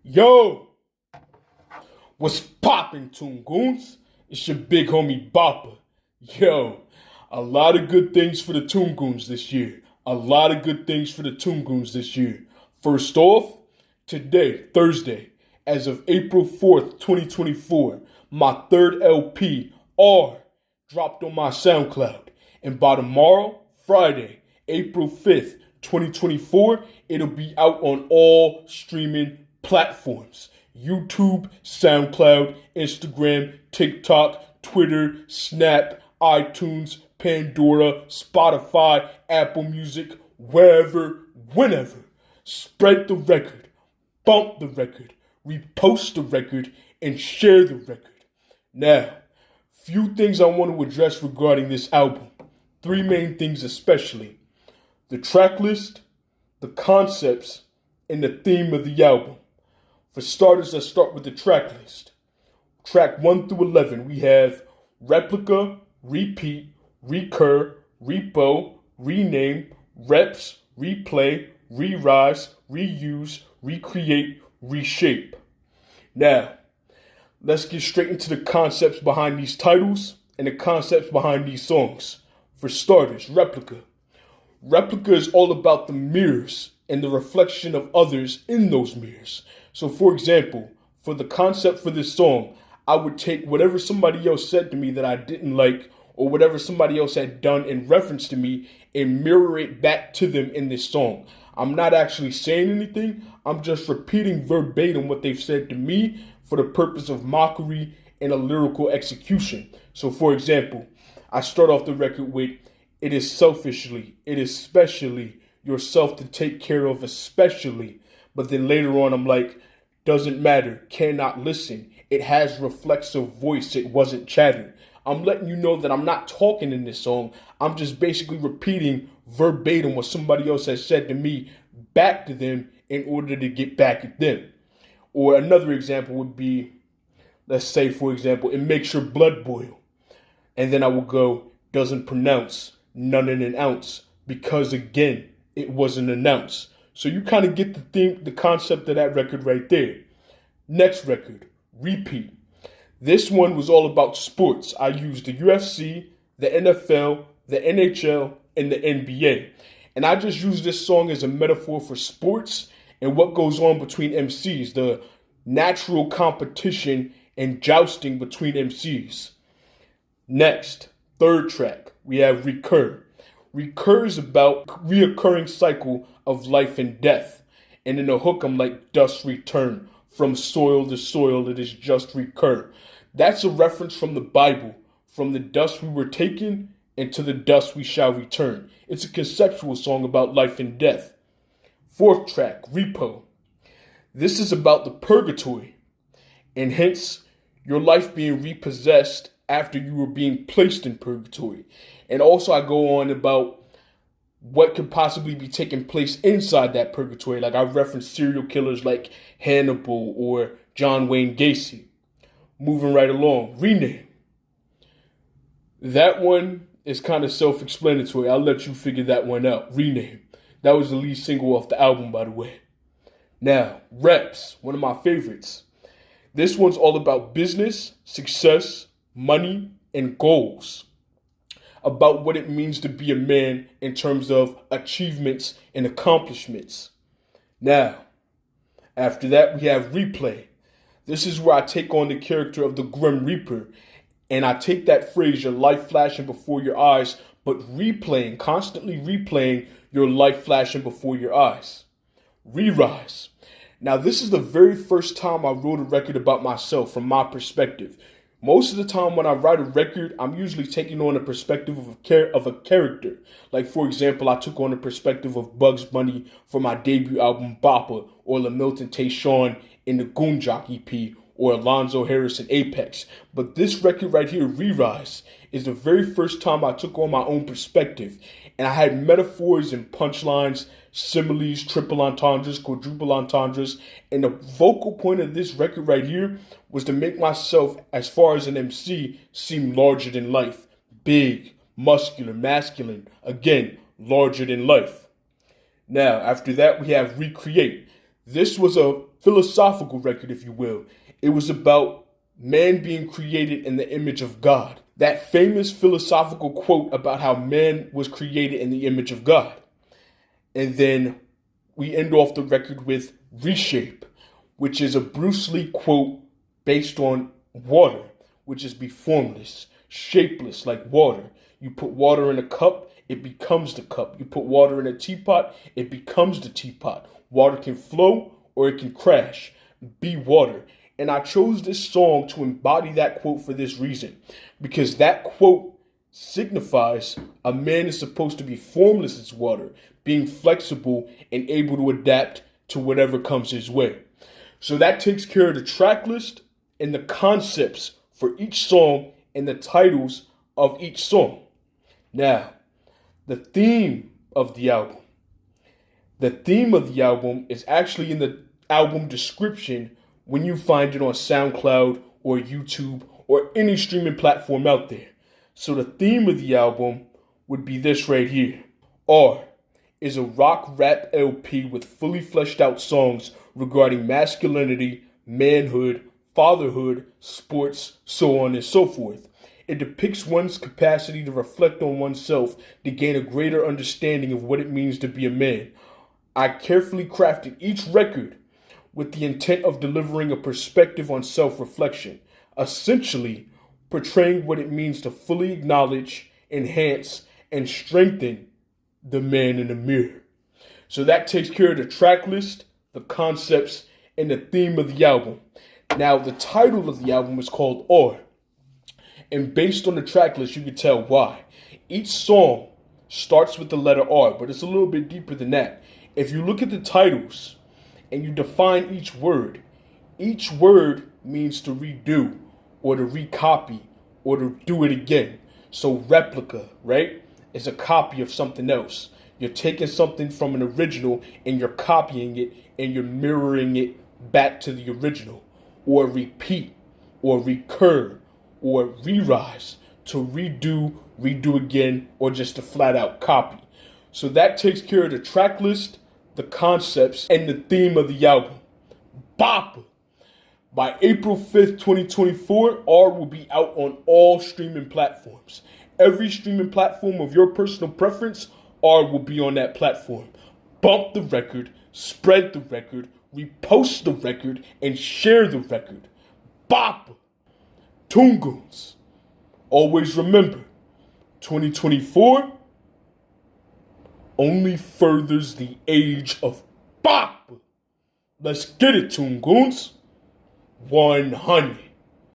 Yo, what's poppin', Toon Goonz? It's your big homie Boppa. Yo, a lot of good things for the Toon Goonz this year. A lot of good things for the Toon Goonz this year. First off, today, Thursday, as of April 4th, 2024, my third LP, R, dropped on my SoundCloud. And by tomorrow, Friday, April 5th, 2024, it'll be out on all streaming platforms: YouTube, SoundCloud, Instagram, TikTok, Twitter, Snap, iTunes, Pandora, Spotify, Apple Music, wherever, whenever. Spread the record, bump the record, repost the record, and share the record. Now, few things I want to address regarding this album. Three main things especially: the track list, the concepts, and the theme of the album. For starters, let's start with the track list. Track 1 through 11, we have Replica, Repeat, Recur, Repo, Rename, Reps, Replay, Re-Rise, Reuse, Recreate, Reshape. Now, let's get straight into the concepts behind these titles and the concepts behind these songs. For starters, Replica. Replica is all about the mirrors and the reflection of others in those mirrors. So for example, for the concept for this song, I would take whatever somebody else said to me that I didn't like, or whatever somebody else had done in reference to me, and mirror it back to them in this song. I'm not actually saying anything. I'm just repeating verbatim what they've said to me for the purpose of mockery and a lyrical execution. So for example, I start off the record with, "It is selfishly, it is specially yourself to take care of, especially." But then later on, I'm like, "Doesn't matter, cannot listen. It has reflexive voice, it wasn't chatter." I'm letting you know that I'm not talking in this song. I'm just basically repeating verbatim what somebody else has said to me back to them in order to get back at them. Or another example would be, let's say, for example, "It makes your blood boil." And then I will go, "Doesn't pronounce, none in an ounce, because again, it wasn't announced." So you kind of get the theme, the concept of that record right there. Next record, Repeat. This one was all about sports. I used the UFC, the NFL, the NHL, and the NBA. And I just used this song as a metaphor for sports and what goes on between MCs, the natural competition and jousting between MCs. Next, third track, we have Recur. Recur is about reoccurring cycle of life and death. And in the hook, I'm like, "Dust return. From soil to soil, it is just recur." That's a reference from the Bible. From the dust we were taken, and to the dust we shall return. It's a conceptual song about life and death. Fourth track, Repo. This is about the purgatory, and hence your life being repossessed after you were being placed in purgatory. And also I go on about what could possibly be taking place inside that purgatory. Like I referenced serial killers like Hannibal or John Wayne Gacy. Moving right along, Rename. That one is kind of self-explanatory. I'll let you figure that one out. Rename. That was the lead single off the album, by the way. Now, Reps, one of my favorites. This one's all about business, success, money, and goals. About what it means to be a man in terms of achievements and accomplishments. Now, after that, we have Replay. This is where I take on the character of the Grim Reaper, and I take that phrase, "your life flashing before your eyes," but replaying, constantly replaying your life flashing before your eyes. Re-Rise. Now, this is the very first time I wrote a record about myself from my perspective. Most of the time when I write a record, I'm usually taking on a perspective of a character. Like, for example, I took on the perspective of Bugs Bunny for my debut album, Boppa, or LaMilton Tayshawn in the Goon Jock EP, or Alonzo Harris in Apex. But this record right here, Re-Rise, is the very first time I took on my own perspective. And I had metaphors and punchlines, similes, triple entendres, quadruple entendres. And the vocal point of this record right here was to make myself, as far as an MC, seem larger than life. Big, muscular, masculine. Again, larger than life. Now, after that, we have Recreate. This was a philosophical record, if you will. It was about man being created in the image of God. That famous philosophical quote about how man was created in the image of God. And then we end off the record with Reshape, which is a Bruce Lee quote based on water, which is be formless, shapeless like water. You put water in a cup, it becomes the cup. You put water in a teapot, it becomes the teapot. Water can flow or it can crash. Be water. And I chose this song to embody that quote for this reason, because that quote signifies a man is supposed to be formless as water, being flexible and able to adapt to whatever comes his way. So that takes care of the track list and the concepts for each song and the titles of each song. Now, the theme of the album. The theme of the album is actually in the album description when you find it on SoundCloud or YouTube or any streaming platform out there. So the theme of the album would be this right here. R is a rock rap LP with fully fleshed out songs regarding masculinity, manhood, fatherhood, sports, so on and so forth. It depicts one's capacity to reflect on oneself to gain a greater understanding of what it means to be a man. I carefully crafted each record with the intent of delivering a perspective on self-reflection, essentially portraying what it means to fully acknowledge, enhance, and strengthen the man in the mirror. So that takes care of the track list, the concepts, and the theme of the album. Now, the title of the album is called R, and based on the track list, you can tell why. Each song starts with the letter R, but it's a little bit deeper than that. If you look at the titles and you define each word means to redo or to recopy or to do it again. So replica, right, is a copy of something else. You're taking something from an original and you're copying it and you're mirroring it back to the original. Or repeat, or recur, or re-rise, to redo again, or just to flat out copy. So that takes care of the track list, the concepts, and the theme of the album. Boppa. By April 5th, 2024, R will be out on all streaming platforms. Every streaming platform of your personal preference, R will be on that platform. Bump the record, spread the record, repost the record, and share the record. Boppa. Toon Goonz. Always remember, 2024 only furthers the age of Boppa. Let's get it, Toon Goonz. 100.